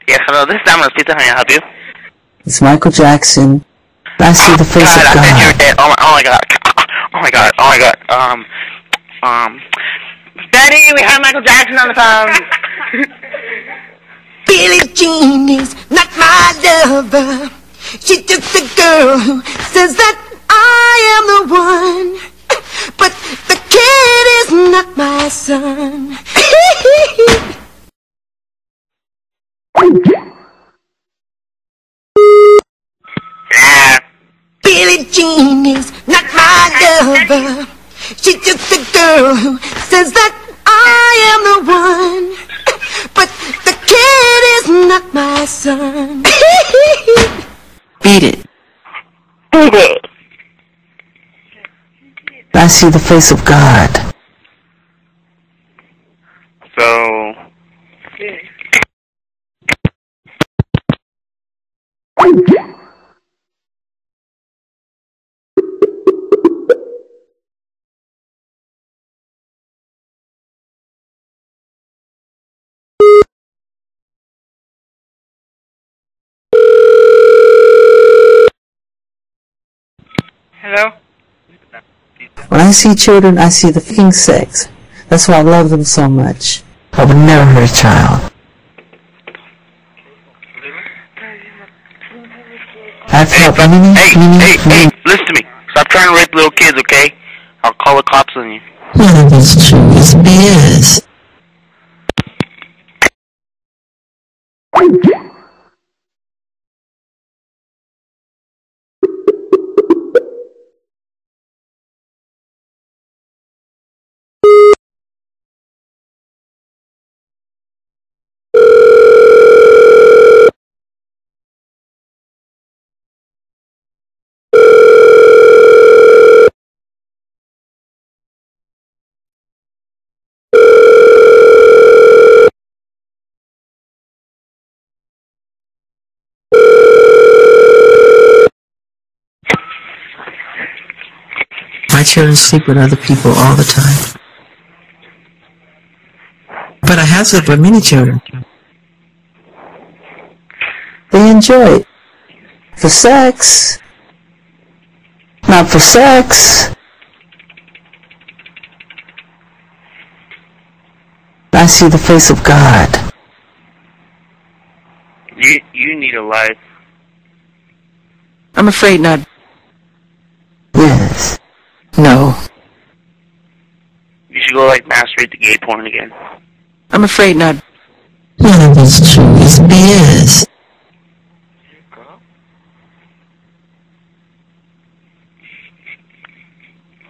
Yes, hello, this is Domino's Pizza. How may I help you? It's Michael Jackson. I see the face God, of God. I said you were dead. Oh my god. Oh my god. Oh my god. Betty, we have Michael Jackson on the phone. Billie Jean is not my lover. She's just a girl who says that I am the one. But the kid is not my son. Yeah. Billie Jean is not my lover. She's just a girl who says that I am the one. But the kid is not my son. Beat it. Beat it. I see the face of God. So... Hello? When I see children, I see the fucking sex. That's why I love them so much. I would never hurt a child. I've helped many. Hey, listen to me. Stop trying to rape little kids, okay? I'll call the cops on you. None of it's true. It's BS. My children sleep with other people all the time. But I have slept with many children. They enjoy it. For sex. Not for sex. I see the face of God. You need a life. I'm afraid not. Yes. No. You should go, like, masturbate to gay porn again. I'm afraid not. None of it's true. It's BS.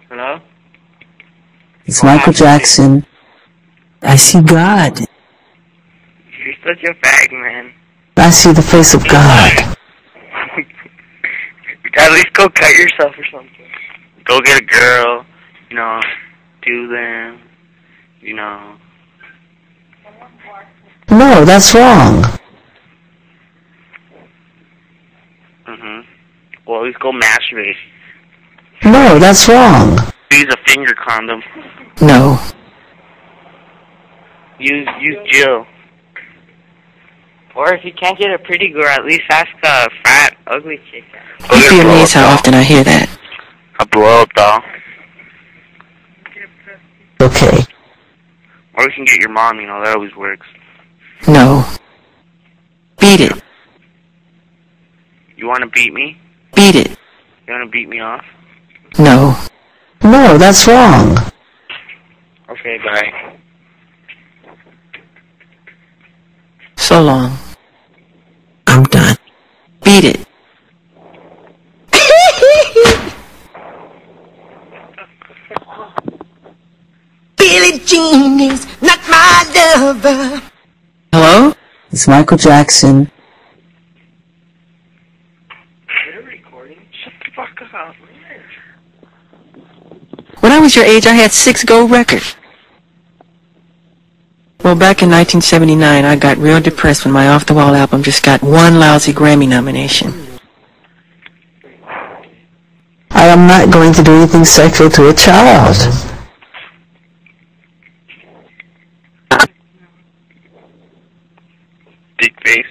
Hello? It's Michael Jackson. I see God. You're such a fag, man. I see the face of God. At least go cut yourself or something. Go get a girl, you know, do them, you know. No, that's wrong. Well, at least go masturbate. No, that's wrong. Use a finger condom. No. Use Jill. Or if you can't get a pretty girl, at least ask a fat, ugly chick. You'd be amazed how often I hear that. A blow up doll. Okay. Or you can get your mom, you know, that always works. No. Beat it. You want to beat me? Beat it. You want to beat me off? No. No, that's wrong. Okay, bye. So long. I'm done. Beat it. Billie Jean is not my lover. Hello? It's Michael Jackson. You're recording? Shut the fuck up. When I was your age, I had 6 gold records. Well, back in 1979, I got real depressed when my Off the Wall album just got 1 lousy Grammy nomination. I am not going to do anything sexual to a child. Big face.